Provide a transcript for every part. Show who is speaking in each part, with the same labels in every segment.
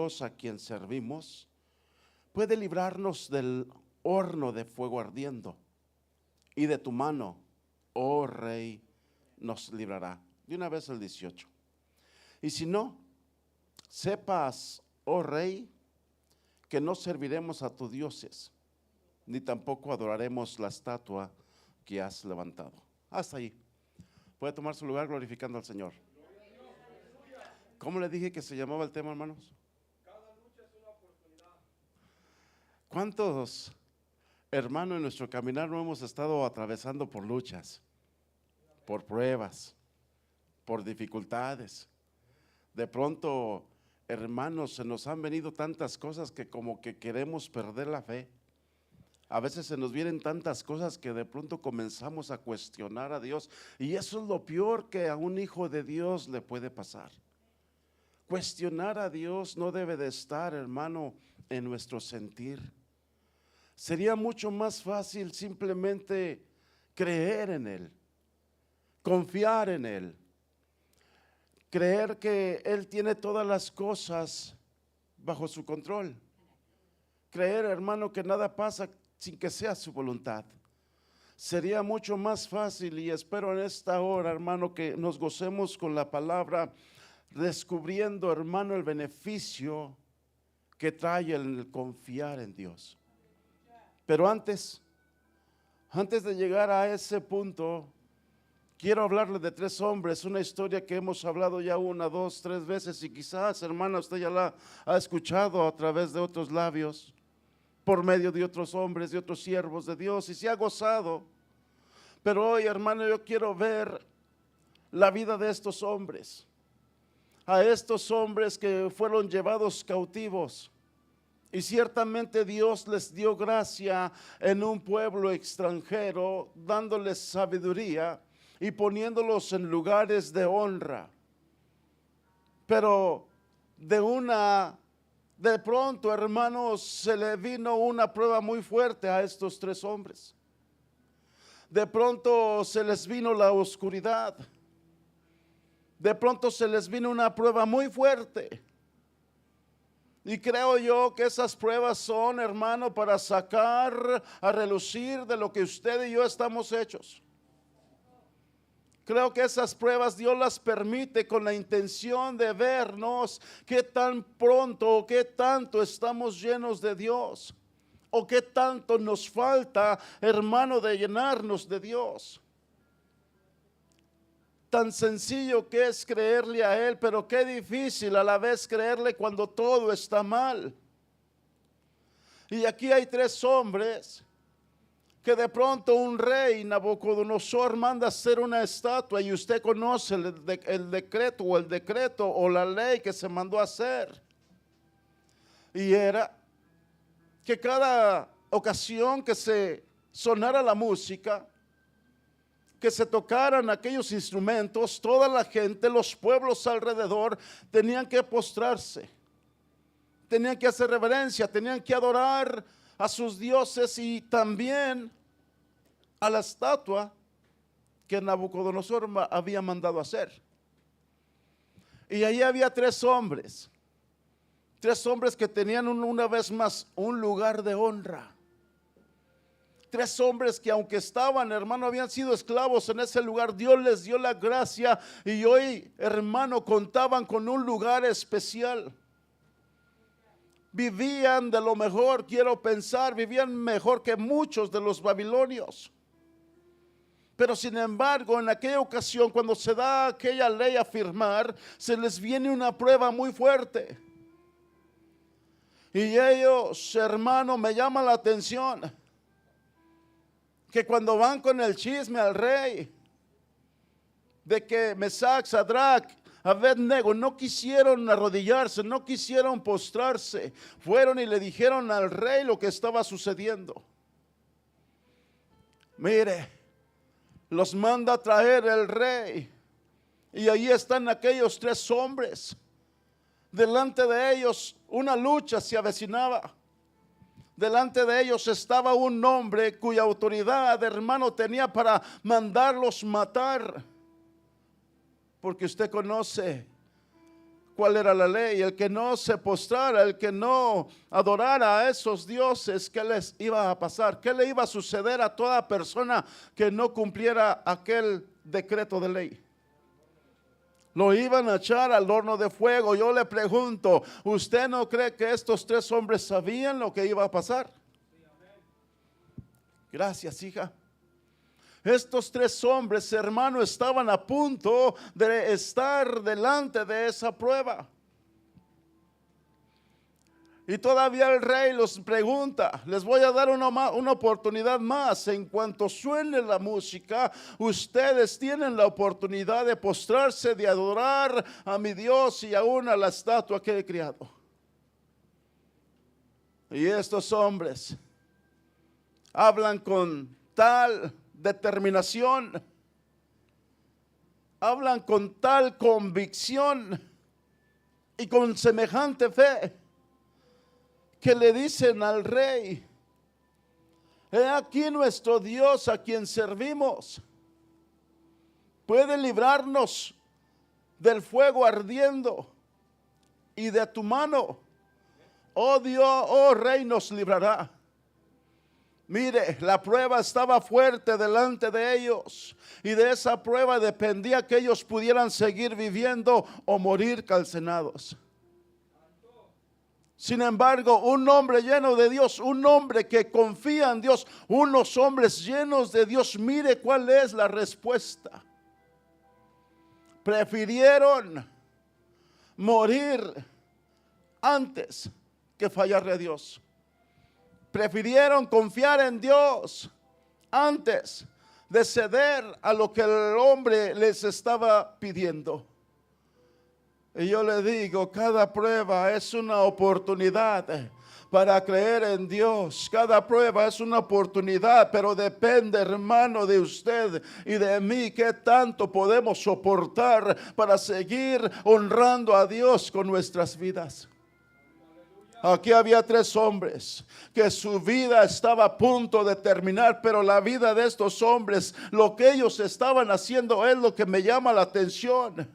Speaker 1: Dios a quien servimos puede librarnos del horno de fuego ardiendo, y de tu mano, oh Rey, nos librará. De una vez el 18. Y si no, sepas, oh Rey, que no serviremos a tus dioses, ni tampoco adoraremos la estatua que has levantado. Hasta ahí. Puede tomar su lugar glorificando al Señor. ¿Cómo le dije que se llamaba el tema, hermanos?
Speaker 2: Cada lucha es una oportunidad.
Speaker 1: ¿Cuántos, hermanos, en nuestro caminar no hemos estado atravesando por luchas, por pruebas, por dificultades? De pronto, hermanos, se nos han venido tantas cosas que como que queremos perder la fe. A veces se nos vienen tantas cosas que de pronto comenzamos a cuestionar a Dios, y eso es lo peor que a un hijo de Dios le puede pasar. Cuestionar a Dios no debe de estar, hermano, en nuestro sentir. Sería mucho más fácil simplemente creer en Él, confiar en Él, creer que Él tiene todas las cosas bajo su control. Creer, hermano, que nada pasa sin que sea su voluntad. Sería mucho más fácil, y espero en esta hora, hermano, que nos gocemos con la palabra, descubriendo, hermano, el beneficio que trae el confiar en Dios. Pero antes de llegar a ese punto, quiero hablarle de 3 hombres, una historia que hemos hablado ya 1, 2, 3 veces, y quizás, hermana, usted ya la ha escuchado a través de otros labios, por medio de otros hombres, de otros siervos de Dios, y se ha gozado. Pero hoy, hermano, yo quiero ver la vida de estos hombres, a estos hombres que fueron llevados cautivos, y ciertamente Dios les dio gracia en un pueblo extranjero, dándoles sabiduría y poniéndolos en lugares de honra. Pero de pronto, hermanos, se le vino una prueba muy fuerte a estos 3 hombres. De pronto se les vino la oscuridad. De pronto se les vino una prueba muy fuerte. Y creo yo que esas pruebas son, hermano, para sacar a relucir de lo que usted y yo estamos hechos. Creo que esas pruebas Dios las permite con la intención de vernos qué tan pronto o qué tanto estamos llenos de Dios, o qué tanto nos falta, hermano, de llenarnos de Dios. Tan sencillo que es creerle a Él, pero qué difícil a la vez creerle cuando todo está mal. Y aquí hay 3 hombres que de pronto un rey, Nabucodonosor, manda hacer una estatua, y usted conoce el decreto o la ley que se mandó a hacer. Y era que cada ocasión que se sonara la música, que se tocaran aquellos instrumentos, toda la gente, los pueblos alrededor tenían que postrarse, tenían que hacer reverencia, tenían que adorar a sus dioses y también a la estatua que Nabucodonosor había mandado hacer. Y ahí había 3 hombres que tenían una vez más un lugar de honra. 3 hombres que, aunque estaban, hermano, habían sido esclavos en ese lugar, Dios les dio la gracia, y hoy, hermano, contaban con un lugar especial. Vivían de lo mejor, quiero pensar, vivían mejor que muchos de los babilonios. Pero sin embargo, en aquella ocasión, cuando se da aquella ley a firmar, se les viene una prueba muy fuerte. Y ellos, hermano, me llama la atención que cuando van con el chisme al rey de que Mesac, Sadrach, Abednego no quisieron arrodillarse, no quisieron postrarse, fueron y le dijeron al rey lo que estaba sucediendo. Mire, los manda a traer el rey, y ahí están aquellos 3 hombres. Delante de ellos una lucha se avecinaba. Delante de ellos estaba un hombre cuya autoridad, hermano, tenía para mandarlos matar. Porque usted conoce ¿cuál era la ley? El que no se postrara, el que no adorara a esos dioses, ¿qué les iba a pasar? ¿Qué le iba a suceder a toda persona que no cumpliera aquel decreto de ley? Lo iban a echar al horno de fuego. Yo le pregunto, ¿usted no cree que estos tres hombres sabían lo que iba a pasar? Gracias, hija. Estos tres hombres, hermano, estaban a punto de estar delante de esa prueba. Y todavía el rey los pregunta, les voy a dar una oportunidad más. En cuanto suene la música, ustedes tienen la oportunidad de postrarse, de adorar a mi Dios y aún a la estatua que he creado. Y estos hombres hablan con tal determinación, hablan con tal convicción y con semejante fe, que le dicen al rey: he aquí nuestro Dios a quien servimos puede librarnos del fuego ardiendo, y de tu mano, oh Dios, oh rey, nos librará. Mire, la prueba estaba fuerte delante de ellos, y de esa prueba dependía que ellos pudieran seguir viviendo o morir calcinados. Sin embargo, un hombre lleno de Dios, un hombre que confía en Dios, unos hombres llenos de Dios, mire cuál es la respuesta. Prefirieron morir antes que fallarle a Dios. Prefirieron confiar en Dios antes de ceder a lo que el hombre les estaba pidiendo. Y yo le digo, cada prueba es una oportunidad para creer en Dios. Cada prueba es una oportunidad, pero depende, hermano, de usted y de mí, qué tanto podemos soportar para seguir honrando a Dios con nuestras vidas. Aquí había tres hombres que su vida estaba a punto de terminar, pero la vida de estos hombres, lo que ellos estaban haciendo es lo que me llama la atención.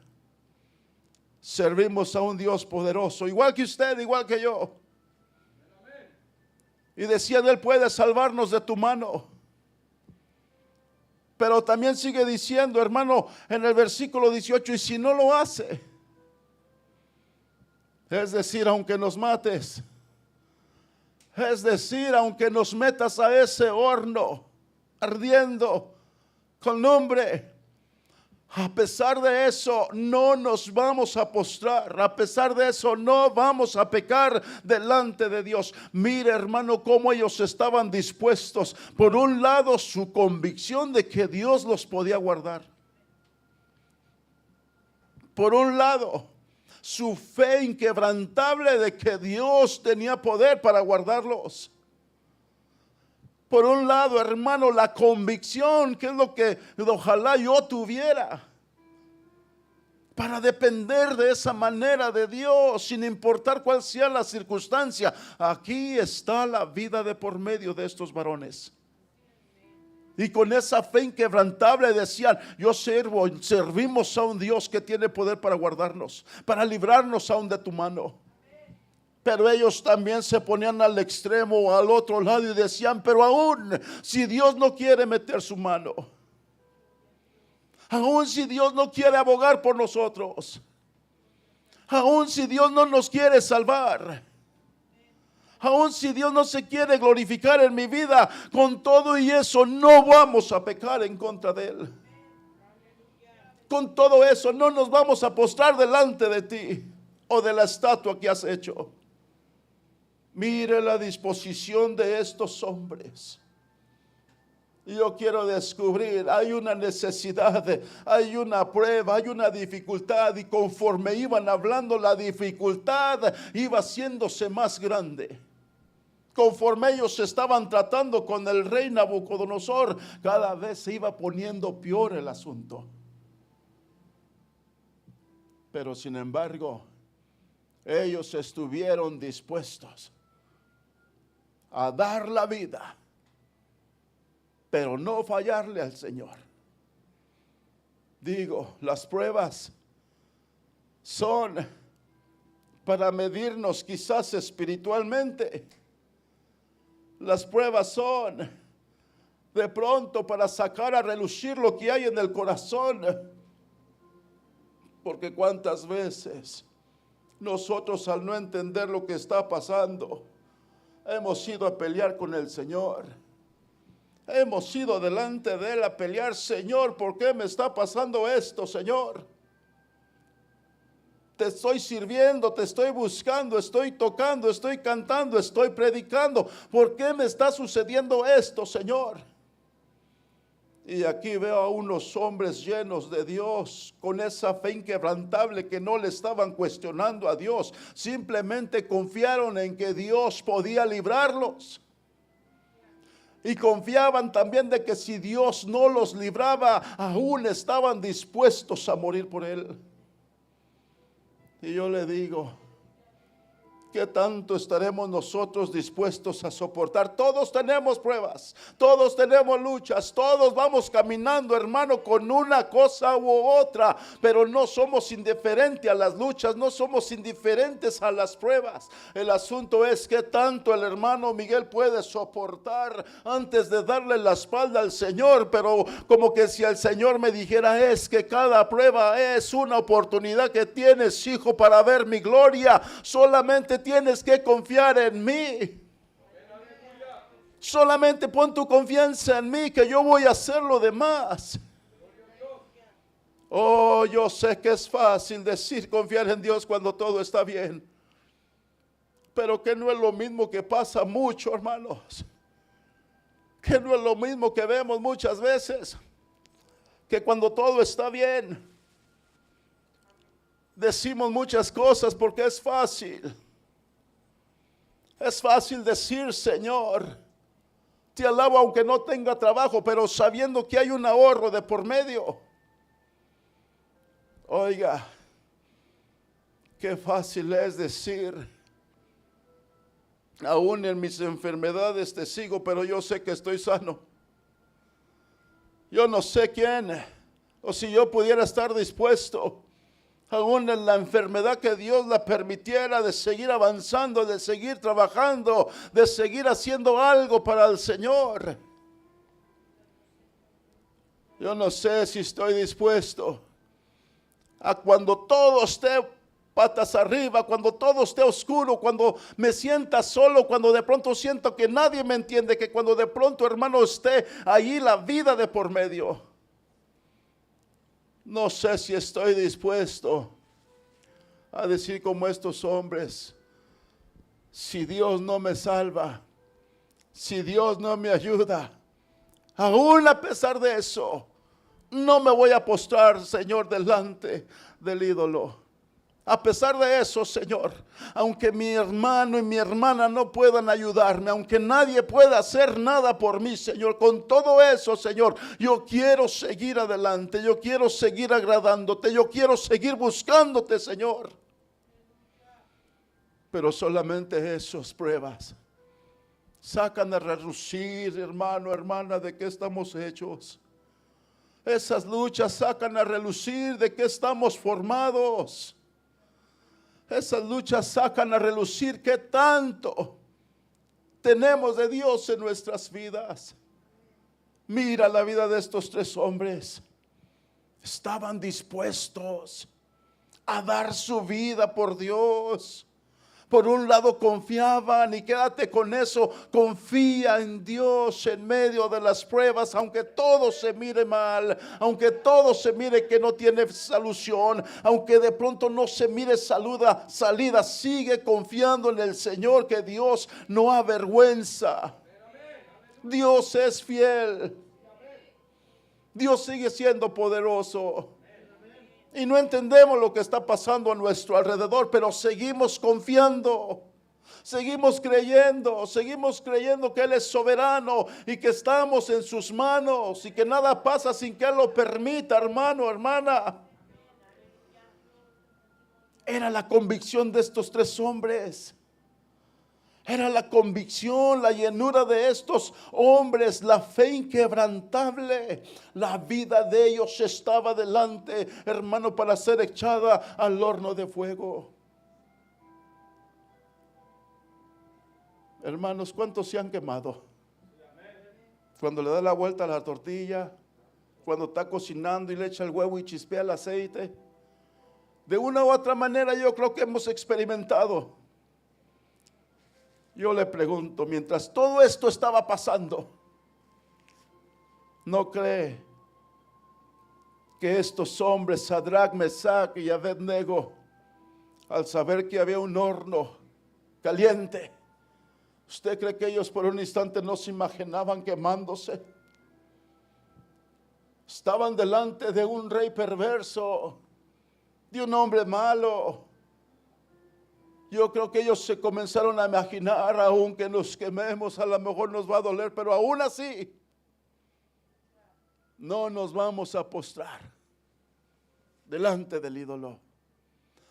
Speaker 1: Servimos a un Dios poderoso, igual que usted, igual que yo. Y decían, Él puede salvarnos de tu mano. Pero también sigue diciendo, hermano, en el versículo 18, y si no lo hace, es decir, aunque nos mates, es decir, aunque nos metas a ese horno ardiendo con lumbre, a pesar de eso no nos vamos a postrar, a pesar de eso no vamos a pecar delante de Dios. Mire, hermano, cómo ellos estaban dispuestos. Por un lado, su convicción de que Dios los podía guardar. Por un lado, su fe inquebrantable de que Dios tenía poder para guardarlos. Por un lado, hermano, la convicción, que es lo que ojalá yo tuviera, para depender de esa manera de Dios, sin importar cuál sea la circunstancia. Aquí está la vida de por medio de estos varones. Y con esa fe inquebrantable decían, servimos a un Dios que tiene poder para guardarnos, para librarnos aún de tu mano. Pero ellos también se ponían al extremo, al otro lado, y decían, pero aún si Dios no quiere meter su mano, aún si Dios no quiere abogar por nosotros, aún si Dios no nos quiere salvar, aún si Dios no se quiere glorificar en mi vida, con todo y eso no vamos a pecar en contra de Él. Con todo eso no nos vamos a postrar delante de ti o de la estatua que has hecho. Mire la disposición de estos hombres. Y yo quiero descubrir, hay una necesidad, hay una prueba, hay una dificultad, y conforme iban hablando, la dificultad iba haciéndose más grande. Conforme ellos estaban tratando con el rey Nabucodonosor, cada vez se iba poniendo peor el asunto. Pero sin embargo, ellos estuvieron dispuestos a dar la vida, pero no fallarle al Señor. Digo, las pruebas son para medirnos quizás espiritualmente. Las pruebas son de pronto para sacar a relucir lo que hay en el corazón. Porque cuántas veces nosotros, al no entender lo que está pasando, hemos ido a pelear con el Señor. Hemos ido delante de Él a pelear: Señor, ¿por qué me está pasando esto, Señor? Te estoy sirviendo, te estoy buscando, estoy tocando, estoy cantando, estoy predicando. ¿Por qué me está sucediendo esto, Señor? Y aquí veo a unos hombres llenos de Dios, con esa fe inquebrantable, que no le estaban cuestionando a Dios. Simplemente confiaron en que Dios podía librarlos. Y confiaban también de que si Dios no los libraba, aún estaban dispuestos a morir por Él. Y yo le digo, ¿qué tanto estaremos nosotros dispuestos a soportar? Todos tenemos pruebas, todos tenemos luchas, todos vamos caminando, hermano, con una cosa u otra, pero no somos indiferentes a las luchas, no somos indiferentes a las pruebas. El asunto es qué tanto el hermano Miguel puede soportar antes de darle la espalda al Señor. Pero como que si el Señor me dijera: es que cada prueba es una oportunidad que tienes, hijo, para ver mi gloria. Solamente tienes que confiar en mí. Solamente pon tu confianza en mí, que yo voy a hacer lo demás. Oh, yo sé que es fácil decir confiar en Dios cuando todo está bien, pero que no es lo mismo que pasa mucho, hermanos. Que no es lo mismo que vemos muchas veces, que cuando todo está bien decimos muchas cosas porque es fácil. Es fácil decir: Señor, te alabo aunque no tenga trabajo, pero sabiendo que hay un ahorro de por medio. Oiga, qué fácil es decir: aún en mis enfermedades te sigo, pero yo sé que estoy sano. Yo no sé quién, o si yo pudiera estar dispuesto, aún en la enfermedad que Dios la permitiera, de seguir avanzando, de seguir trabajando, de seguir haciendo algo para el Señor. Yo no sé si estoy dispuesto a, cuando todo esté patas arriba, cuando todo esté oscuro, cuando me sienta solo, cuando de pronto siento que nadie me entiende, que cuando de pronto, hermano, esté ahí la vida de por medio. No sé si estoy dispuesto a decir como estos hombres: si Dios no me salva, si Dios no me ayuda, aún a pesar de eso, no me voy a postrar, Señor, delante del ídolo. A pesar de eso, Señor, aunque mi hermano y mi hermana no puedan ayudarme, aunque nadie pueda hacer nada por mí, Señor, con todo eso, Señor, yo quiero seguir adelante, yo quiero seguir agradándote, yo quiero seguir buscándote, Señor. Pero solamente esas pruebas sacan a relucir, hermano, hermana, de qué estamos hechos. Esas luchas sacan a relucir de qué estamos formados. Esas luchas sacan a relucir qué tanto tenemos de Dios en nuestras vidas. Mira la vida de estos tres hombres. Estaban dispuestos a dar su vida por Dios. Por un lado confiaban, y quédate con eso, confía en Dios en medio de las pruebas, aunque todo se mire mal, aunque todo se mire que no tiene solución, aunque de pronto no se mire salida, sigue confiando en el Señor, que Dios no avergüenza. Dios es fiel, Dios sigue siendo poderoso. Y no entendemos lo que está pasando a nuestro alrededor, pero seguimos confiando, seguimos creyendo que Él es soberano y que estamos en sus manos y que nada pasa sin que Él lo permita, hermano, hermana. Era la convicción de estos tres hombres. Era la convicción, la llenura de estos hombres, la fe inquebrantable. La vida de ellos estaba delante, hermano, para ser echada al horno de fuego. Hermanos, ¿cuántos se han quemado? Cuando le da la vuelta a la tortilla, cuando está cocinando y le echa el huevo y chispea el aceite. De una u otra manera yo creo que hemos experimentado. Yo le pregunto, mientras todo esto estaba pasando, ¿no cree que estos hombres, Sadrach, Mesach y Abednego, al saber que había un horno caliente, usted cree que ellos por un instante no se imaginaban quemándose? Estaban delante de un rey perverso, de un hombre malo. Yo creo que ellos se comenzaron a imaginar, aunque nos quememos, a lo mejor nos va a doler, pero aún así no nos vamos a postrar delante del ídolo.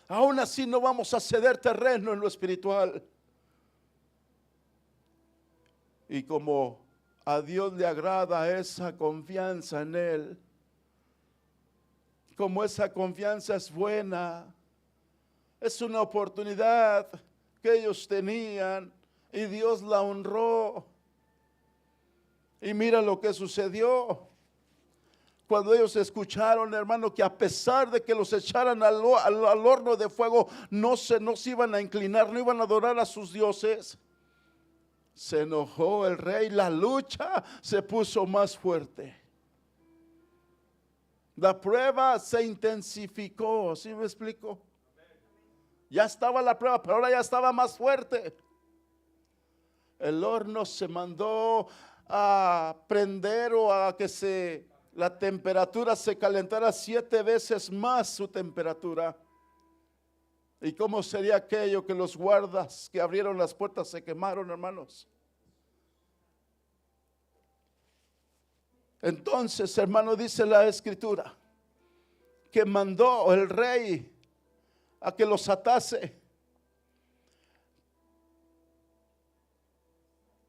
Speaker 1: Aún así no vamos a ceder terreno en lo espiritual. Y como a Dios le agrada esa confianza en Él, como esa confianza es buena, es una oportunidad que ellos tenían y Dios la honró. Y mira lo que sucedió. Cuando ellos escucharon, hermano, que a pesar de que los echaran al horno de fuego, no se iban a inclinar, no iban a adorar a sus dioses. Se enojó el rey, la lucha se puso más fuerte. La prueba se intensificó, ¿sí me explico? Ya estaba la prueba, pero ahora ya estaba más fuerte. El horno se mandó a prender o a que la temperatura se calentara 7 veces más su temperatura. ¿Y cómo sería aquello que los guardas que abrieron las puertas se quemaron, hermanos? Entonces, hermano, dice la escritura que mandó el rey a que los atase,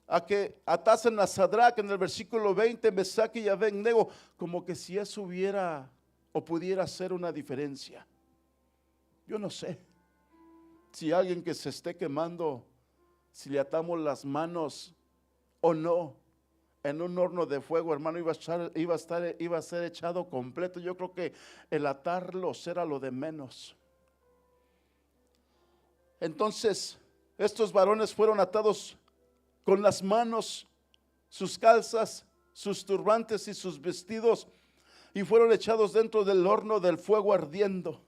Speaker 1: a que atasen a Sadrach en el versículo 20, Mesach y Abednego, como que si eso hubiera o pudiera hacer una diferencia. Yo no sé si alguien que se esté quemando, si le atamos las manos o no en un horno de fuego, hermano, iba a ser echado completo. Yo creo que el atarlos era lo de menos. Entonces, estos varones fueron atados con las manos, sus calzas, sus turbantes y sus vestidos, y fueron echados dentro del horno del fuego ardiendo.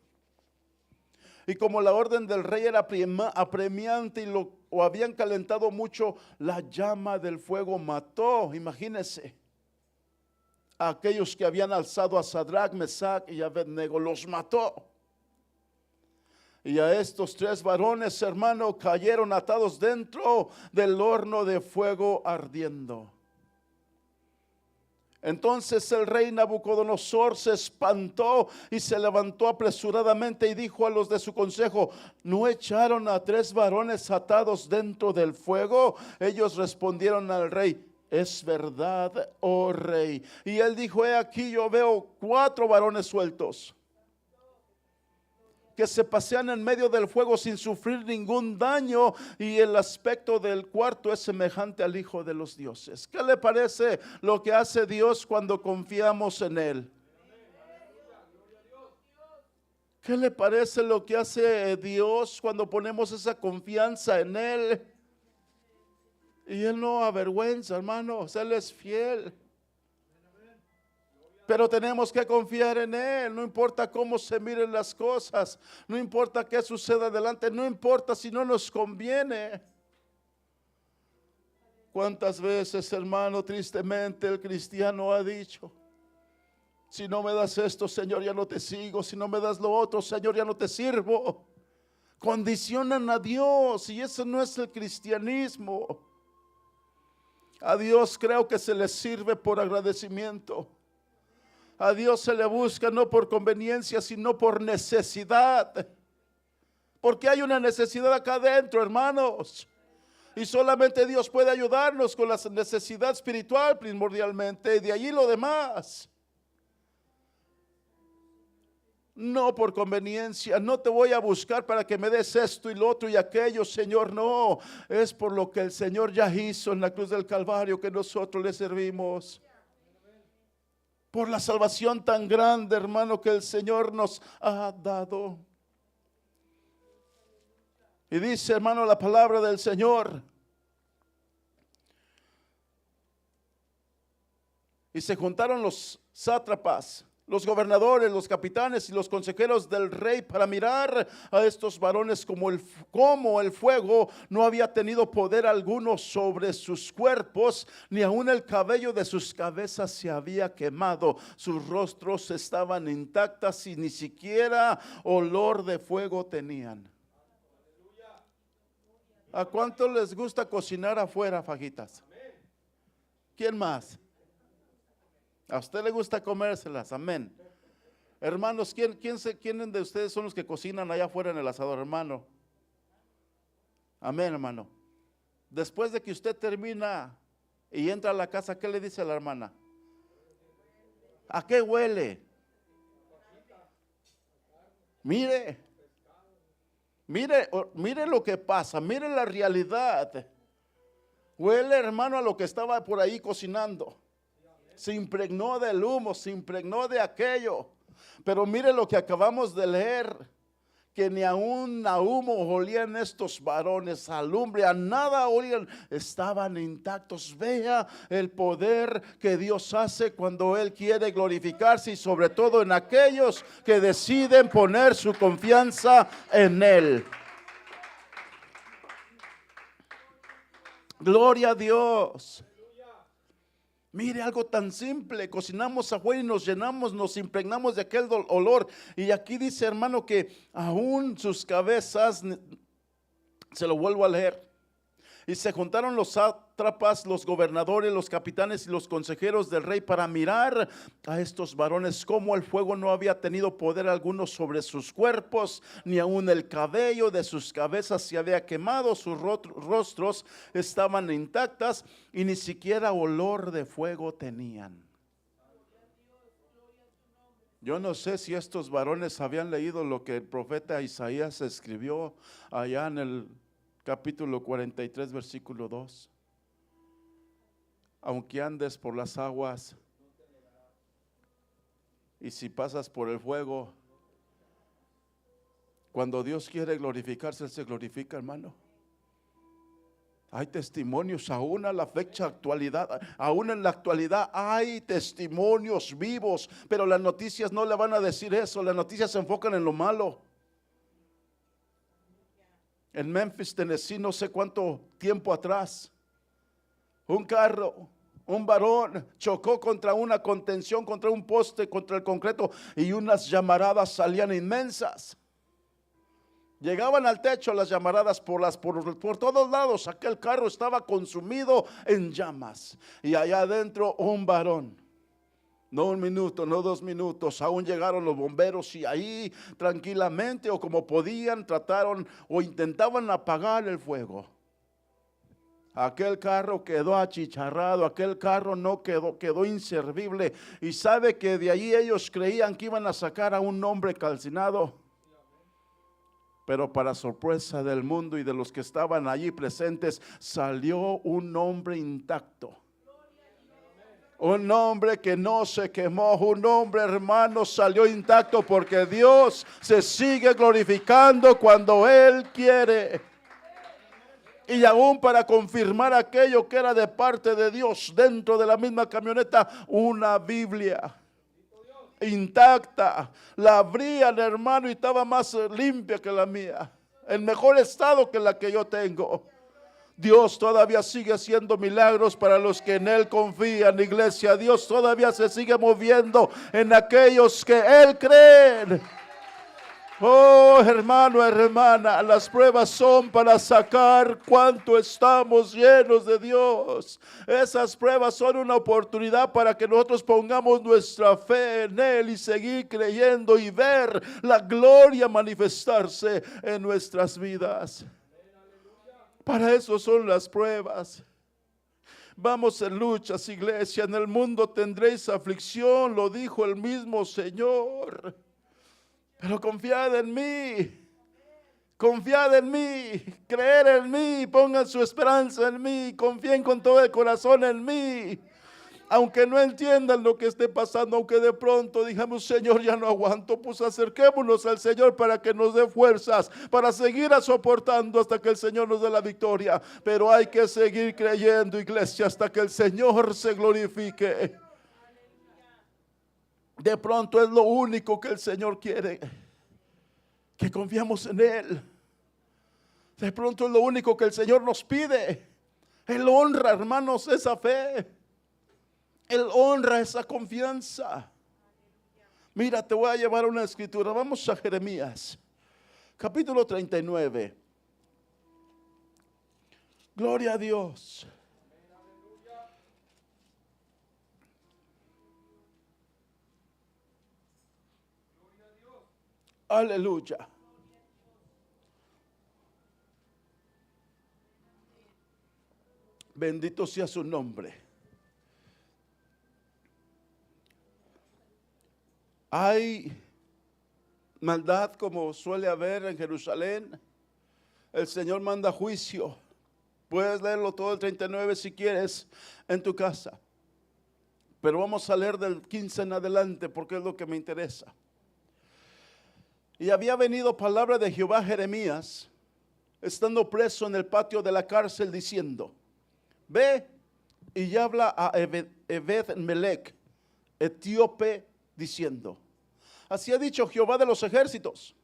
Speaker 1: Y como la orden del rey era apremiante y o habían calentado mucho, la llama del fuego mató, imagínense, a aquellos que habían alzado a Sadrach, Mesach y Abednego, los mató. Y a estos 3 varones, hermano, cayeron atados dentro del horno de fuego ardiendo. Entonces el rey Nabucodonosor se espantó y se levantó apresuradamente y dijo a los de su consejo: ¿no echaron a 3 varones atados dentro del fuego? Ellos respondieron al rey: es verdad, oh rey. Y él dijo: he aquí, yo veo 4 varones sueltos, que se pasean en medio del fuego sin sufrir ningún daño, y el aspecto del cuarto es semejante al Hijo de los dioses. ¿Qué le parece lo que hace Dios cuando confiamos en Él? ¿Qué le parece lo que hace Dios cuando ponemos esa confianza en Él? Y Él no avergüenza, hermanos, Él es fiel. Pero tenemos que confiar en Él, no importa cómo se miren las cosas, no importa qué suceda adelante, no importa si no nos conviene. ¿Cuántas veces, hermano, tristemente el cristiano ha dicho: si no me das esto, Señor, ya no te sigo; si no me das lo otro, Señor, ya no te sirvo? Condicionan a Dios, y eso no es el cristianismo. A Dios creo que se le sirve por agradecimiento. A Dios se le busca no por conveniencia, sino por necesidad. Porque hay una necesidad acá adentro, hermanos. Y solamente Dios puede ayudarnos con la necesidad espiritual primordialmente, y de allí lo demás. No por conveniencia, no te voy a buscar para que me des esto y lo otro y aquello, Señor, no. Es por lo que el Señor ya hizo en la cruz del Calvario que nosotros le servimos. Por la salvación tan grande, hermano, que el Señor nos ha dado. Y dice, hermano, la palabra del Señor. Y se juntaron los sátrapas, los gobernadores, los capitanes y los consejeros del rey para mirar a estos varones como el fuego no había tenido poder alguno sobre sus cuerpos, ni aun el cabello de sus cabezas se había quemado. Sus rostros estaban intactas y ni siquiera olor de fuego tenían. ¿A cuánto les gusta cocinar afuera, fajitas? ¿Quién más? A usted le gusta comérselas, amén. Hermanos, ¿quién de ustedes son los que cocinan allá afuera en el asador, hermano? Amén, hermano. Después de que usted termina y entra a la casa, ¿qué le dice a la hermana? ¿A qué huele? Mire lo que pasa, mire la realidad. Huele, hermano, a lo que estaba por ahí cocinando. Se impregnó del humo, se impregnó de aquello. Pero mire lo que acabamos de leer, que ni aún a humo olían estos varones, a lumbre, a nada olían, estaban intactos. Vea el poder que Dios hace cuando Él quiere glorificarse, y sobre todo en aquellos que deciden poner su confianza en Él. Gloria a Dios. Mire, algo tan simple, cocinamos afuera y nos llenamos, nos impregnamos de aquel olor. Y aquí dice, hermano, que aún sus cabezas, se lo vuelvo a leer. Y se juntaron los sátrapas, los gobernadores, los capitanes y los consejeros del rey para mirar a estos varones, como el fuego no había tenido poder alguno sobre sus cuerpos, ni aun el cabello de sus cabezas se había quemado, sus rostros estaban intactas y ni siquiera olor de fuego tenían. Yo no sé si estos varones habían leído lo que el profeta Isaías escribió allá en el capítulo 43, versículo 2. Aunque andes por las aguas y si pasas por el fuego, cuando Dios quiere glorificarse, Él se glorifica, hermano. Hay testimonios aún a la fecha actualidad, aún en la actualidad hay testimonios vivos, pero las noticias no le van a decir eso, las noticias se enfocan en lo malo. En Memphis, Tennessee, no sé cuánto tiempo atrás, un varón chocó contra una contención, contra un poste, contra el concreto, y unas llamaradas salían inmensas. Llegaban al techo las llamaradas por todos lados. Aquel carro estaba consumido en llamas, y allá adentro un varón. No 1 minuto, no 2 minutos, aún llegaron los bomberos y ahí tranquilamente o como podían trataron o intentaban apagar el fuego. Aquel carro quedó achicharrado, aquel carro no quedó inservible, y sabe que de ahí ellos creían que iban a sacar a un hombre calcinado. Pero para sorpresa del mundo y de los que estaban allí presentes, salió un hombre intacto. Un hombre que no se quemó, un hombre, hermano, salió intacto, porque Dios se sigue glorificando cuando Él quiere. Y aún para confirmar aquello que era de parte de Dios, dentro de la misma camioneta, una Biblia intacta. La abrían, hermano, y estaba más limpia que la mía, en mejor estado que la que yo tengo. Dios todavía sigue haciendo milagros para los que en Él confían, iglesia. Dios todavía se sigue moviendo en aquellos que Él creen. Oh, hermano, hermana, las pruebas son para sacar cuánto estamos llenos de Dios. Esas pruebas son una oportunidad para que nosotros pongamos nuestra fe en Él y seguir creyendo y ver la gloria manifestarse en nuestras vidas. Para eso son las pruebas. Vamos en luchas, iglesia. En el mundo tendréis aflicción, lo dijo el mismo Señor. Pero confiad en mí. Confiad en mí, creer en mí, pongan su esperanza en mí, confíen con todo el corazón en mí. Aunque no entiendan lo que esté pasando, aunque de pronto digamos, Señor, ya no aguanto, pues acerquémonos al Señor para que nos dé fuerzas, para seguir soportando hasta que el Señor nos dé la victoria. Pero hay que seguir creyendo, iglesia, hasta que el Señor se glorifique. De pronto es lo único que el Señor quiere, que confiamos en Él. De pronto es lo único que el Señor nos pide. Él honra, hermanos, esa fe. Él honra esa confianza. Mira, te voy a llevar a una escritura. Vamos a Jeremías, capítulo 39. Gloria a Dios. Aleluya. Bendito sea su nombre. Hay maldad como suele haber en Jerusalén. El Señor manda juicio. Puedes leerlo todo el 39 si quieres en tu casa. Pero vamos a leer del 15 en adelante porque es lo que me interesa. Y había venido palabra de Jehová a Jeremías, estando preso en el patio de la cárcel, diciendo: ve y habla a Ebed-Melech, etíope, diciendo: así ha dicho Jehová de los ejércitos,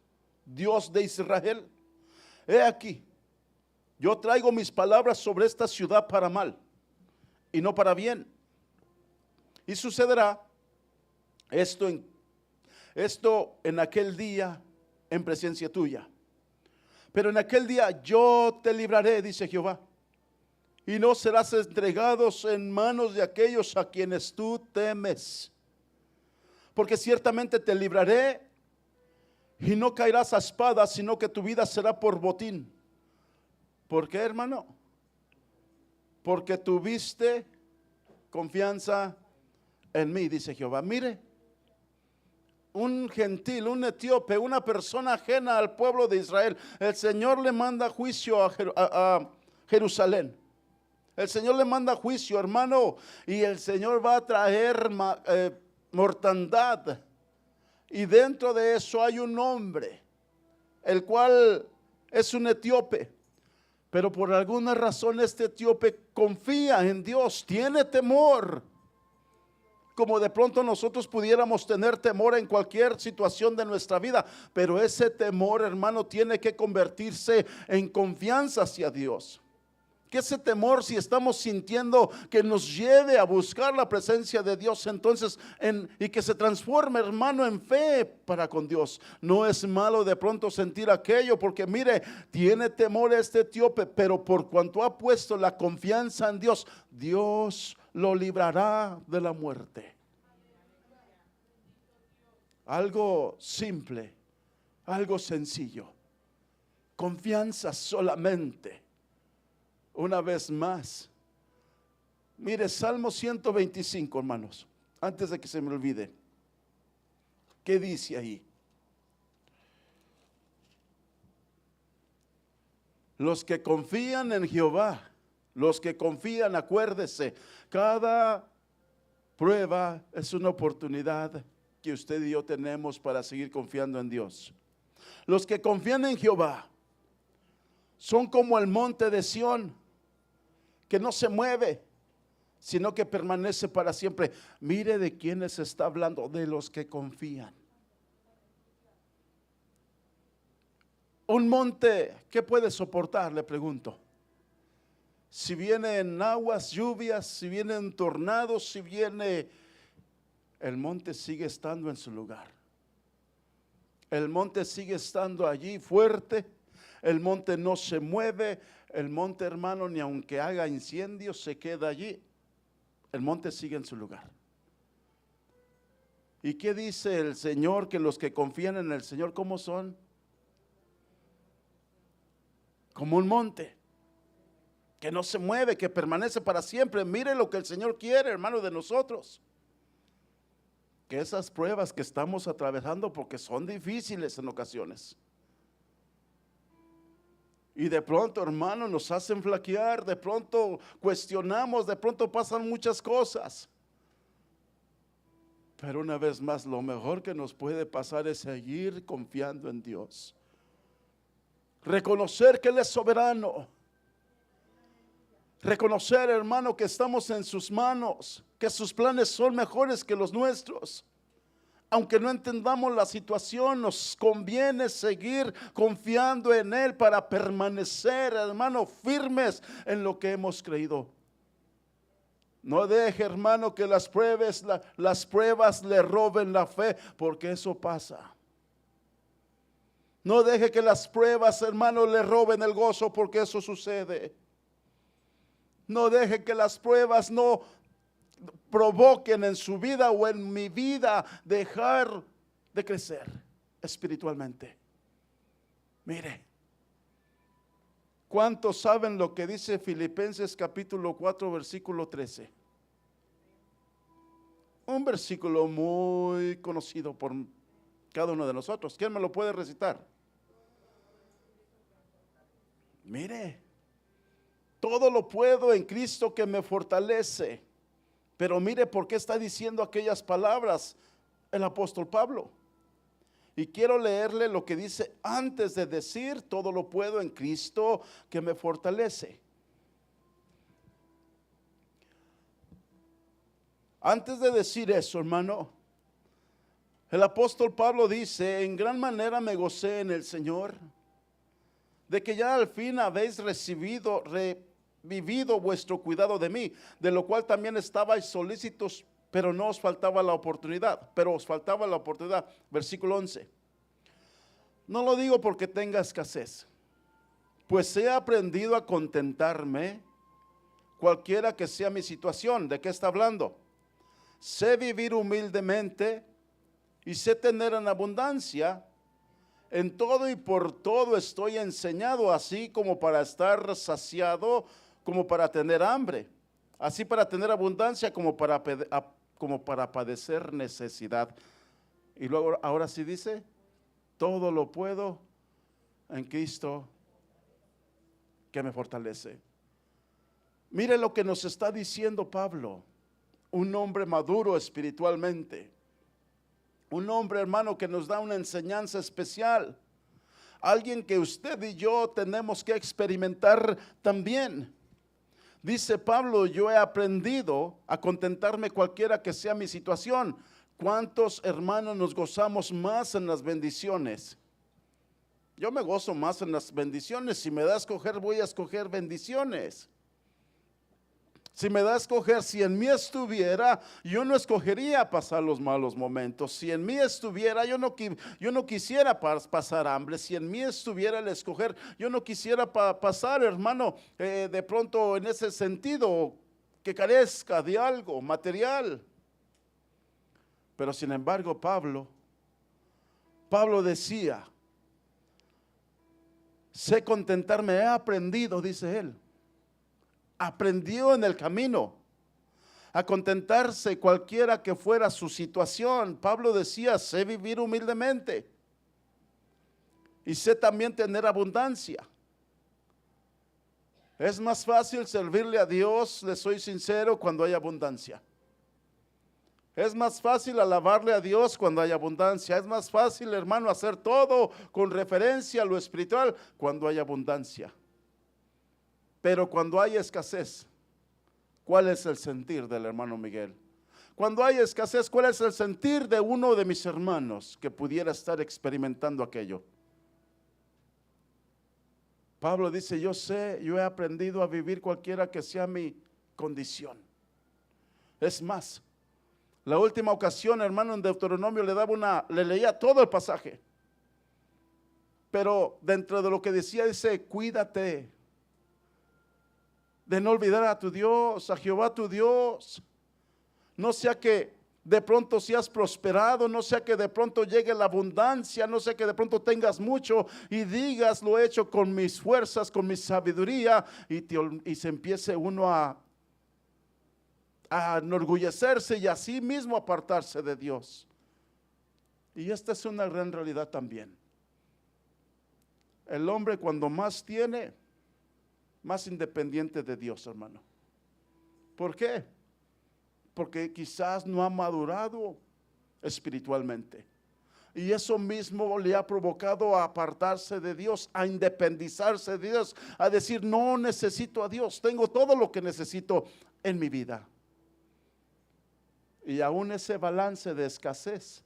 Speaker 1: Dios de Israel: he aquí, yo traigo mis palabras sobre esta ciudad para mal y no para bien. Y sucederá esto en aquel día en presencia tuya. Pero en aquel día yo te libraré, dice Jehová, y no serás entregados en manos de aquellos a quienes tú temes. Porque ciertamente te libraré y no caerás a espada, sino que tu vida será por botín. ¿Por qué, hermano? Porque tuviste confianza en mí, dice Jehová. Mire, un gentil, un etíope, una persona ajena al pueblo de Israel, el Señor le manda juicio a Jerusalén. El Señor le manda juicio, hermano, y el Señor va a traer mortandad. Y dentro de eso hay un hombre, el cual es un etíope. Pero por alguna razón este etíope confía en Dios, tiene temor. Como de pronto nosotros pudiéramos tener temor en cualquier situación de nuestra vida. Pero ese temor, hermano, tiene que convertirse en confianza hacia Dios. Que ese temor, si estamos sintiendo que nos lleve a buscar la presencia de Dios, entonces y que se transforme, hermano, en fe para con Dios. No es malo de pronto sentir aquello, porque mire, tiene temor este etíope, pero por cuanto ha puesto la confianza en Dios, Dios lo librará de la muerte. Algo simple, algo sencillo. Confianza solamente. Una vez más, mire, Salmo 125, hermanos, antes de que se me olvide. ¿Qué dice ahí? Los que confían en Jehová, los que confían, acuérdese, cada prueba es una oportunidad que usted y yo tenemos para seguir confiando en Dios. Los que confían en Jehová son como el monte de Sión, que no se mueve, sino que permanece para siempre. Mire de quiénes está hablando, de los que confían. Un monte, ¿qué puede soportar? Le pregunto. Si vienen aguas, lluvias, si vienen tornados, si viene, el monte sigue estando en su lugar. El monte sigue estando allí fuerte. El monte no se mueve. El monte, hermano, ni aunque haga incendios, se queda allí. El monte sigue en su lugar. ¿Y qué dice el Señor? Que los que confían en el Señor, ¿cómo son? Como un monte que no se mueve, que permanece para siempre. Mire lo que el Señor quiere, hermano, de nosotros. que esas pruebas que estamos atravesando, porque son difíciles en ocasiones, y de pronto, hermano, nos hacen flaquear, de pronto cuestionamos, de pronto pasan muchas cosas. Pero una vez más, lo mejor que nos puede pasar es seguir confiando en Dios. Reconocer que Él es soberano. Reconocer, hermano, que estamos en sus manos, que sus planes son mejores que los nuestros. Aunque no entendamos la situación, nos conviene seguir confiando en Él para permanecer, hermano, firmes en lo que hemos creído. No deje, hermano, que las pruebas le roben la fe, porque eso pasa. No deje que las pruebas, hermano, le roben el gozo, porque eso sucede. No deje que las pruebas no provoquen en su vida o en mi vida dejar de crecer espiritualmente. Mire, ¿cuántos saben lo que dice Filipenses capítulo 4 versículo 13? Un versículo muy conocido por cada uno de nosotros. ¿Quién me lo puede recitar? Mire, todo lo puedo en Cristo que me fortalece. Pero mire por qué está diciendo aquellas palabras el apóstol Pablo. Y quiero leerle lo que dice antes de decir todo lo puedo en Cristo que me fortalece. Antes de decir eso, hermano, el apóstol Pablo dice: en gran manera me gocé en el Señor, de que ya al fin habéis vivido vuestro cuidado de mí, de lo cual también estabais solícitos, pero no os faltaba la oportunidad, Versículo 11. No lo digo porque tenga escasez, pues he aprendido a contentarme cualquiera que sea mi situación. ¿De qué está hablando? Sé vivir humildemente y sé tener en abundancia. En todo y por todo estoy enseñado, así como para estar saciado, como para tener hambre, así para tener abundancia, como para padecer necesidad. Y luego ahora sí dice: todo lo puedo en Cristo que me fortalece. Mire lo que nos está diciendo Pablo, un hombre maduro espiritualmente, un hombre, hermano, que nos da una enseñanza especial, alguien que usted y yo tenemos que experimentar también. Dice Pablo: yo he aprendido a contentarme cualquiera que sea mi situación. ¿Cuántos, hermanos, nos gozamos más en las bendiciones? Yo me gozo más en las bendiciones. Si me da a escoger, voy a escoger bendiciones. Si me da a escoger, si en mí estuviera, yo no escogería pasar los malos momentos. Si en mí estuviera, yo no quisiera pasar hambre. Si en mí estuviera el escoger, yo no quisiera pasar, hermano, de pronto en ese sentido, que carezca de algo material. Pero sin embargo, Pablo decía: sé contentarme, he aprendido, dice él. Aprendió en el camino a contentarse cualquiera que fuera su situación. Pablo decía: sé vivir humildemente y sé también tener abundancia. Es más fácil servirle a Dios, le soy sincero, cuando hay abundancia. Es más fácil alabarle a Dios cuando hay abundancia. Es más fácil, hermano, hacer todo con referencia a lo espiritual cuando hay abundancia. Pero cuando hay escasez, ¿cuál es el sentir del hermano Miguel? Cuando hay escasez, ¿cuál es el sentir de uno de mis hermanos que pudiera estar experimentando aquello? Pablo dice: yo he aprendido a vivir cualquiera que sea mi condición. Es más, la última ocasión, hermano, en Deuteronomio le leía todo el pasaje. Pero dentro de lo que decía, dice: cuídate de no olvidar a tu Dios, a Jehová tu Dios. No sea que de pronto seas prosperado, no sea que de pronto llegue la abundancia, no sea que de pronto tengas mucho y digas: lo he hecho con mis fuerzas, con mi sabiduría, y se empiece uno a a enorgullecerse y así mismo apartarse de Dios. Y esta es una gran realidad también. El hombre cuando más tiene, más independiente de Dios, hermano. ¿Por qué? Porque quizás no ha madurado espiritualmente. Y eso mismo le ha provocado a apartarse de Dios, a independizarse de Dios, a decir, no necesito a Dios, tengo todo lo que necesito en mi vida. Y aún ese balance de escasez,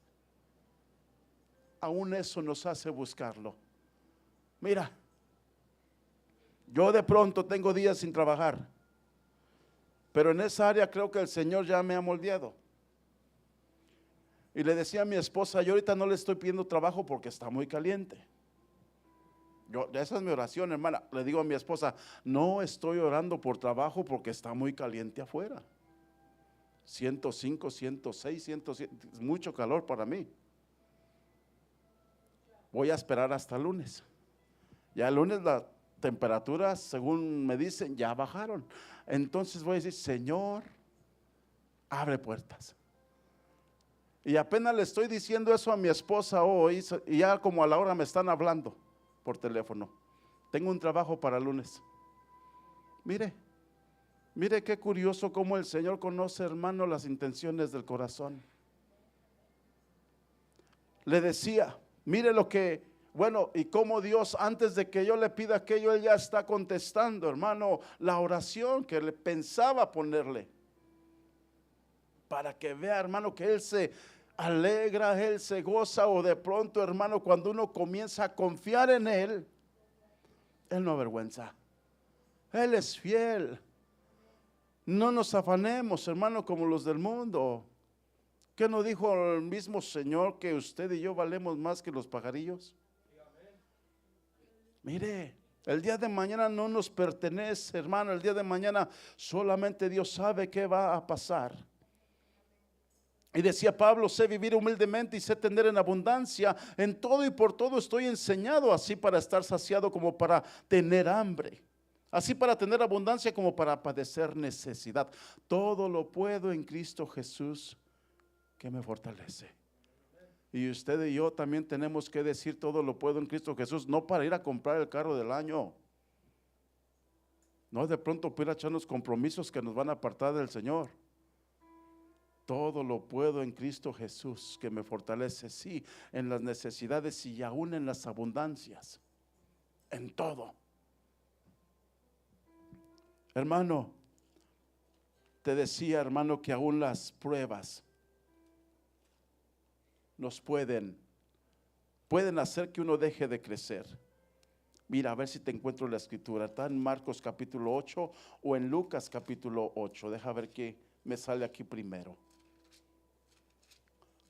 Speaker 1: aún eso nos hace buscarlo. Mira, yo de pronto tengo días sin trabajar, pero en esa área creo que el Señor ya me ha moldeado. Y le decía a mi esposa, yo ahorita no le estoy pidiendo trabajo porque está muy caliente. Esa es mi oración, hermana. Le digo a mi esposa, no estoy orando por trabajo porque está muy caliente afuera. 105, 106, 107, es mucho calor para mí. Voy a esperar hasta el lunes. Ya el lunes las temperaturas, según me dicen, ya bajaron. Entonces voy a decir, Señor, abre puertas. Y apenas le estoy diciendo eso a mi esposa hoy, y ya como a la hora me están hablando por teléfono. Tengo un trabajo para el lunes. Mire qué curioso cómo el Señor conoce, hermano, las intenciones del corazón. Le decía, mire lo que, bueno, y cómo Dios, antes de que yo le pida aquello, Él ya está contestando, hermano, la oración que le pensaba ponerle. Para que vea, hermano, que Él se alegra, Él se goza, o de pronto, hermano, cuando uno comienza a confiar en Él, Él no avergüenza. Él es fiel. No nos afanemos, hermano, como los del mundo. ¿Qué no dijo el mismo Señor que usted y yo valemos más que los pajarillos? Mire, el día de mañana no nos pertenece, hermano. El día de mañana solamente Dios sabe qué va a pasar. Y decía Pablo, sé vivir humildemente y sé tener en abundancia. En todo y por todo estoy enseñado, así para estar saciado como para tener hambre. Así para tener abundancia como para padecer necesidad. Todo lo puedo en Cristo Jesús que me fortalece. Y usted y yo también tenemos que decir todo lo puedo en Cristo Jesús, no para ir a comprar el carro del año. No de pronto para ir a echarnos compromisos que nos van a apartar del Señor. Todo lo puedo en Cristo Jesús que me fortalece, sí, en las necesidades y aún en las abundancias, en todo. Hermano, te decía, hermano, que aún las pruebas nos pueden hacer que uno deje de crecer. Mira, a ver si te encuentro la escritura. Está en Marcos capítulo 8 o en Lucas capítulo 8. Deja ver qué me sale aquí primero.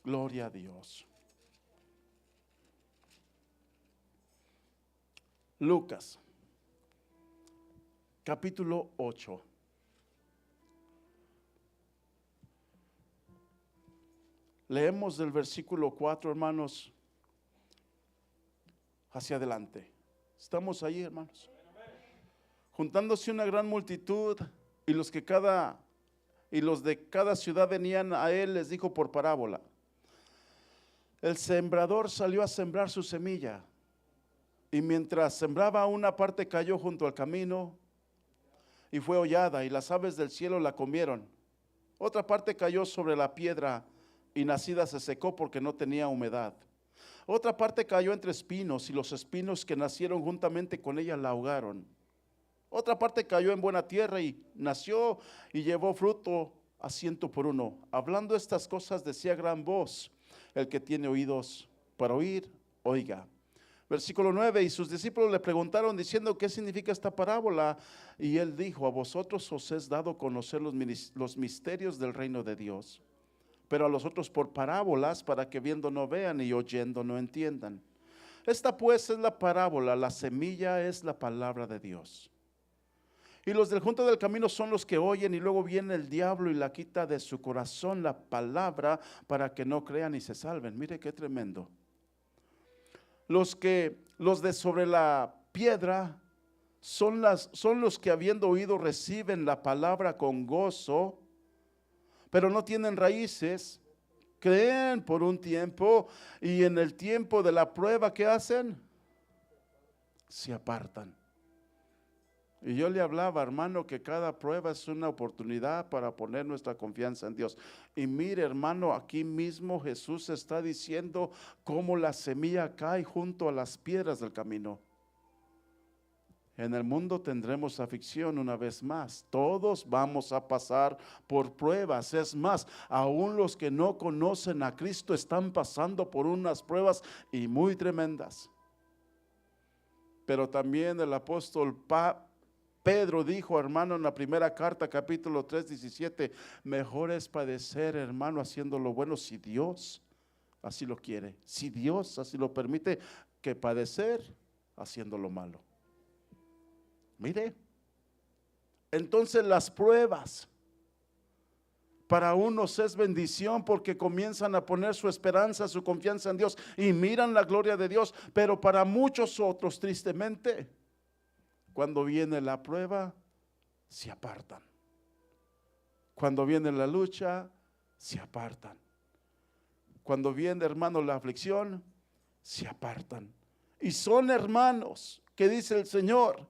Speaker 1: Gloria a Dios. Lucas capítulo 8. Leemos del versículo 4, hermanos, hacia adelante. Estamos ahí, hermanos. Juntándose una gran multitud y los de cada ciudad venían a él, les dijo por parábola: el sembrador salió a sembrar su semilla, y mientras sembraba, una parte cayó junto al camino y fue hollada, y las aves del cielo la comieron. Otra parte cayó sobre la piedra y nacida se secó porque no tenía humedad. Otra parte cayó entre espinos, y los espinos que nacieron juntamente con ella la ahogaron. Otra parte cayó en buena tierra y nació y llevó fruto a 100 por uno. Hablando estas cosas decía a gran voz: el que tiene oídos para oír, oiga. Versículo 9, y sus discípulos le preguntaron diciendo: ¿qué significa esta parábola? Y él dijo: a vosotros os es dado conocer los misterios del reino de Dios, pero a los otros por parábolas, para que viendo no vean y oyendo no entiendan. Esta pues es la parábola: la semilla es la palabra de Dios. Y los del junto del camino son los que oyen, y luego viene el diablo y la quita de su corazón la palabra, para que no crean y se salven. Mire qué tremendo. Los de sobre la piedra son los que, habiendo oído, reciben la palabra con gozo, pero no tienen raíces. Creen por un tiempo y en el tiempo de la prueba, ¿qué hacen? Se apartan. Y yo le hablaba, hermano, que cada prueba es una oportunidad para poner nuestra confianza en Dios. Y mire, hermano, aquí mismo Jesús está diciendo cómo la semilla cae junto a las piedras del camino. En el mundo tendremos aflicción una vez más. Todos vamos a pasar por pruebas. Es más, aún los que no conocen a Cristo están pasando por unas pruebas y muy tremendas. Pero también el apóstol Pedro dijo, hermano, en la primera carta, capítulo 3, 17, mejor es padecer, hermano, haciendo lo bueno, si Dios así lo quiere, si Dios así lo permite, que padecer haciendo lo malo. Mire, entonces las pruebas para unos es bendición porque comienzan a poner su esperanza, su confianza en Dios y miran la gloria de Dios, pero para muchos otros, tristemente, cuando viene la prueba, se apartan. Cuando viene la lucha, se apartan. Cuando viene, hermano, la aflicción, se apartan. Y son hermanos que dice el Señor,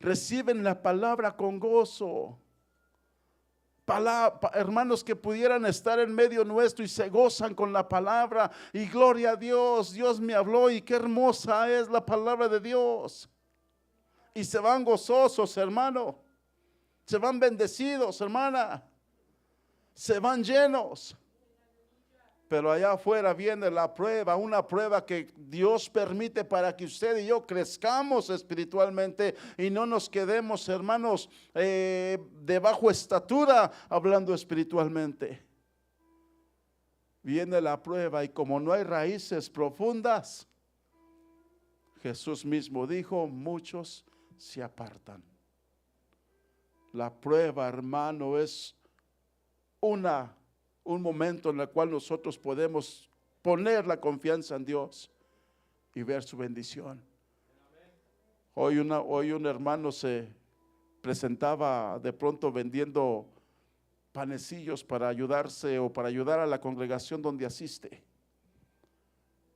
Speaker 1: reciben la palabra con gozo. Hermanos que pudieran estar en medio nuestro y se gozan con la palabra. Y gloria a Dios, Dios me habló y qué hermosa es la palabra de Dios. Y se van gozosos, hermano. Se van bendecidos, hermana. Se van llenos. Pero allá afuera viene la prueba, una prueba que Dios permite para que usted y yo crezcamos espiritualmente y no nos quedemos, hermanos, de bajo estatura hablando espiritualmente. Viene la prueba y como no hay raíces profundas, Jesús mismo dijo, muchos se apartan. La prueba, hermano, es un momento en el cual nosotros podemos poner la confianza en Dios y ver su bendición. Hoy un hermano se presentaba de pronto vendiendo panecillos para ayudarse o para ayudar a la congregación donde asiste.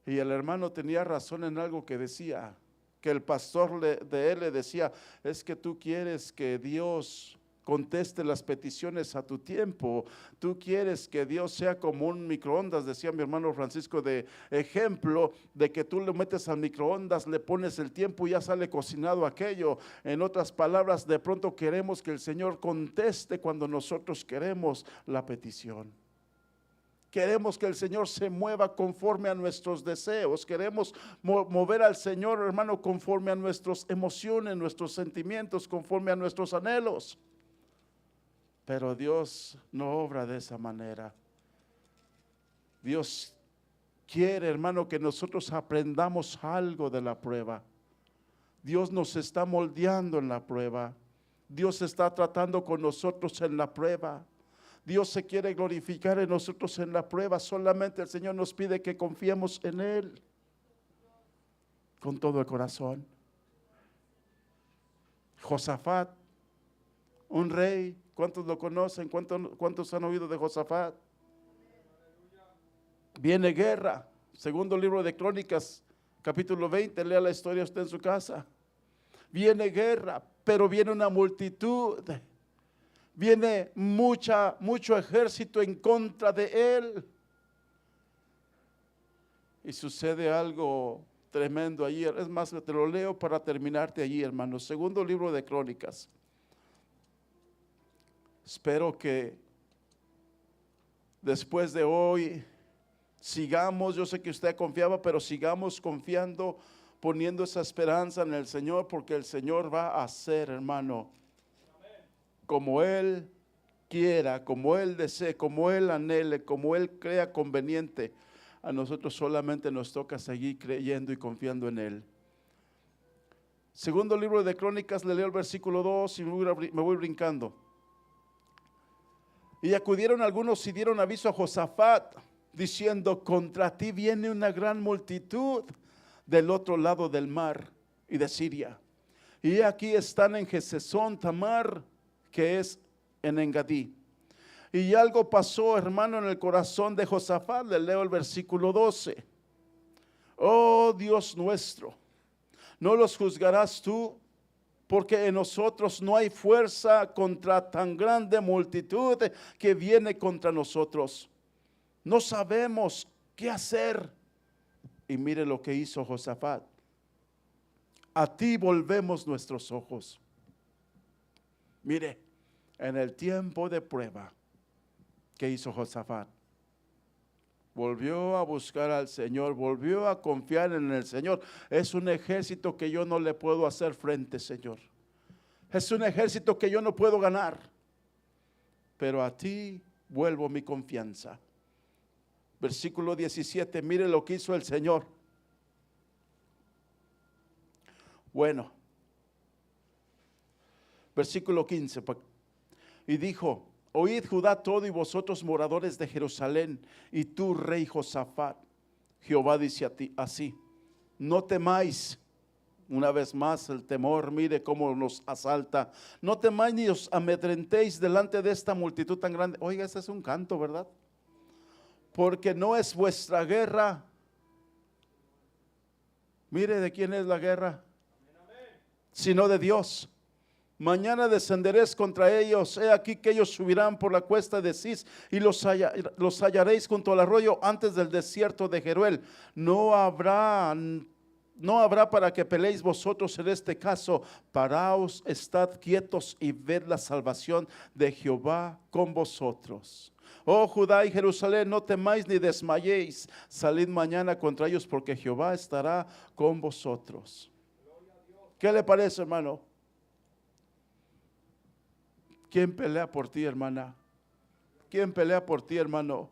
Speaker 1: Y el hermano tenía razón en algo que decía, que el pastor de él le decía, es que tú quieres que Dios conteste las peticiones a tu tiempo. Tú quieres que Dios sea como un microondas, decía mi hermano Francisco, de ejemplo, de que tú le metes al microondas, le pones el tiempo y ya sale cocinado aquello. En otras palabras, de pronto queremos que el Señor conteste cuando nosotros queremos la petición. Queremos que el Señor se mueva conforme a nuestros deseos. Queremos mover al Señor, hermano, conforme a nuestras emociones, nuestros sentimientos, conforme a nuestros anhelos. Pero Dios no obra de esa manera. Dios quiere, hermano, que nosotros aprendamos algo de la prueba. Dios nos está moldeando en la prueba. Dios está tratando con nosotros en la prueba. Dios se quiere glorificar en nosotros en la prueba. Solamente el Señor nos pide que confiemos en Él con todo el corazón. Josafat, un rey. ¿Cuántos lo conocen? ¿Cuántos han oído de Josafat? Viene guerra. Segundo libro de Crónicas, capítulo 20. Lea la historia usted en su casa. Viene guerra, pero viene una multitud. Viene mucho ejército en contra de él. Y sucede algo tremendo allí. Es más, te lo leo para terminarte allí, hermano. Segundo libro de Crónicas. Espero que después de hoy sigamos, yo sé que usted confiaba, pero sigamos confiando, poniendo esa esperanza en el Señor, porque el Señor va a hacer, hermano, como Él quiera, como Él desee, como Él anhele, como Él crea conveniente. A nosotros solamente nos toca seguir creyendo y confiando en Él. Segundo libro de Crónicas, le leo el versículo 2 y me voy brincando. Y acudieron algunos y dieron aviso a Josafat, diciendo, contra ti viene una gran multitud del otro lado del mar y de Siria. Y aquí están en Gesesón Tamar, que es en Engadí. Y algo pasó, hermano, en el corazón de Josafat. Le leo el versículo 12. Oh Dios nuestro, ¿no los juzgarás tú? Porque en nosotros no hay fuerza contra tan grande multitud que viene contra nosotros. No sabemos qué hacer. Y mire lo que hizo Josafat. A ti volvemos nuestros ojos. Mire, en el tiempo de prueba, ¿qué hizo Josafat? Volvió a buscar al Señor, volvió a confiar en el Señor. Es un ejército que yo no le puedo hacer frente, Señor. Es un ejército que yo no puedo ganar. Pero a ti vuelvo mi confianza. Versículo 17, mire lo que hizo el Señor. Bueno, versículo 15. Y dijo: oíd Judá todo y vosotros moradores de Jerusalén, y tú rey Josafat, Jehová dice a ti así: no temáis. Una vez más el temor, mire cómo nos asalta. No temáis ni os amedrentéis delante de esta multitud tan grande. Oiga, ese es un canto, ¿verdad? Porque no es vuestra guerra. Mire de quién es la guerra, sino de Dios. Mañana descenderéis contra ellos. He aquí que ellos subirán por la cuesta de Cis y los hallaréis junto al arroyo antes del desierto de Jeruel. No habrá para que peleéis vosotros en este caso. Paraos, estad quietos y ved la salvación de Jehová con vosotros. Oh Judá y Jerusalén, no temáis ni desmayéis. Salid mañana contra ellos, porque Jehová estará con vosotros. ¿Qué le parece, hermano? ¿Quién pelea por ti, hermana? ¿Quién pelea por ti, hermano?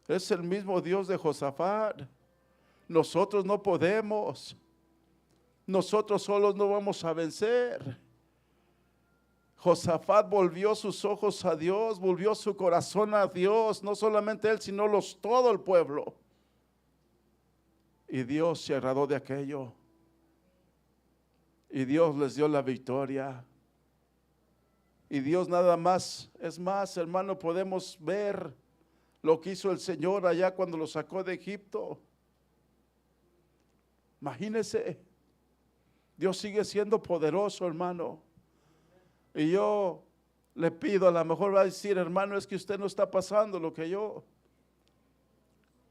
Speaker 1: Es el mismo Dios de Josafat. Nosotros no podemos. Nosotros solos no vamos a vencer. Josafat volvió sus ojos a Dios, volvió su corazón a Dios, no solamente él, sino todo el pueblo. Y Dios se agradó de aquello. Y Dios les dio la victoria. Y Dios nada más, es más, hermano, podemos ver lo que hizo el Señor allá cuando lo sacó de Egipto. Imagínese, Dios sigue siendo poderoso, hermano. Y yo le pido, a lo mejor va a decir: hermano, es que usted no está pasando lo que yo.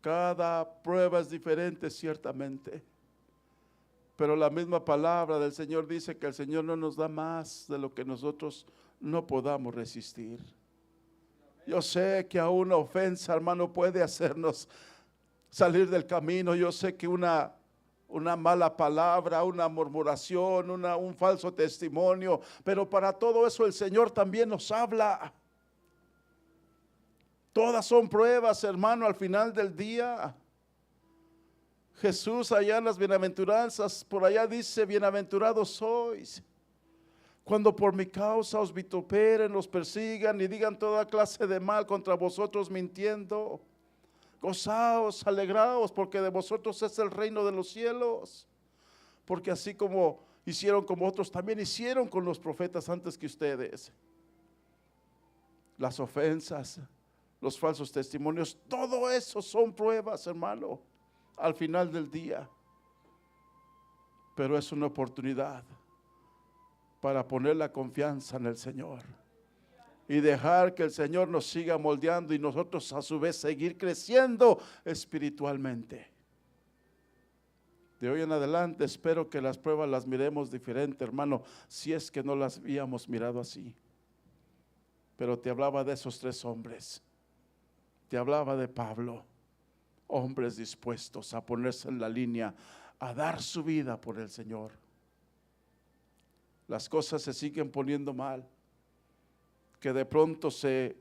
Speaker 1: Cada prueba es diferente, ciertamente. Pero la misma palabra del Señor dice que el Señor no nos da más de lo que nosotros no podamos resistir. Yo sé que a una ofensa, hermano, puede hacernos salir del camino. Yo sé que una mala palabra, una murmuración, un falso testimonio, pero para todo eso el Señor también nos habla. Todas son pruebas, hermano, al final del día. Jesús allá en las bienaventuranzas, por allá dice: bienaventurados sois cuando por mi causa os vituperen, os persigan y digan toda clase de mal contra vosotros mintiendo. Gozaos, alegraos, porque de vosotros es el reino de los cielos. Porque así como hicieron con otros, también hicieron con los profetas antes que ustedes. Las ofensas, los falsos testimonios, todo eso son pruebas, hermano, al final del día. Pero es una oportunidad para poner la confianza en el Señor y dejar que el Señor nos siga moldeando y nosotros a su vez seguir creciendo espiritualmente. De hoy en adelante espero que las pruebas las miremos diferente, hermano, si es que no las habíamos mirado así. Pero te hablaba de esos tres hombres, te hablaba de Pablo, hombres dispuestos a ponerse en la línea, a dar su vida por el Señor. Las cosas se siguen poniendo mal. Que de pronto se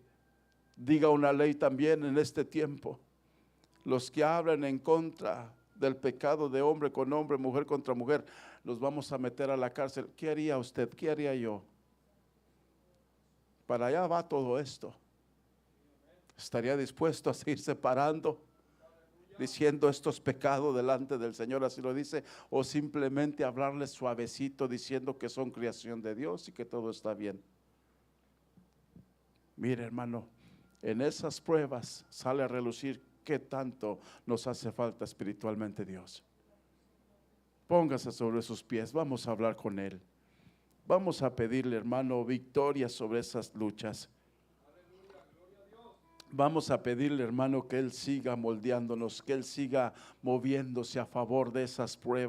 Speaker 1: diga una ley también en este tiempo. Los que hablan en contra del pecado de hombre con hombre, mujer contra mujer, los vamos a meter a la cárcel. ¿Qué haría usted? ¿Qué haría yo? Para allá va todo esto. ¿Estaría dispuesto a seguir separando, diciendo esto es pecado delante del Señor, así lo dice? O simplemente hablarles suavecito diciendo que son creación de Dios y que todo está bien. Mire, hermano, En esas pruebas sale a relucir qué tanto nos hace falta espiritualmente Dios. Póngase sobre sus pies, vamos a hablar con Él. Vamos a pedirle, hermano, victoria sobre esas luchas. Vamos a pedirle, hermano, que Él siga moldeándonos, que Él siga moviéndose a favor de esas pruebas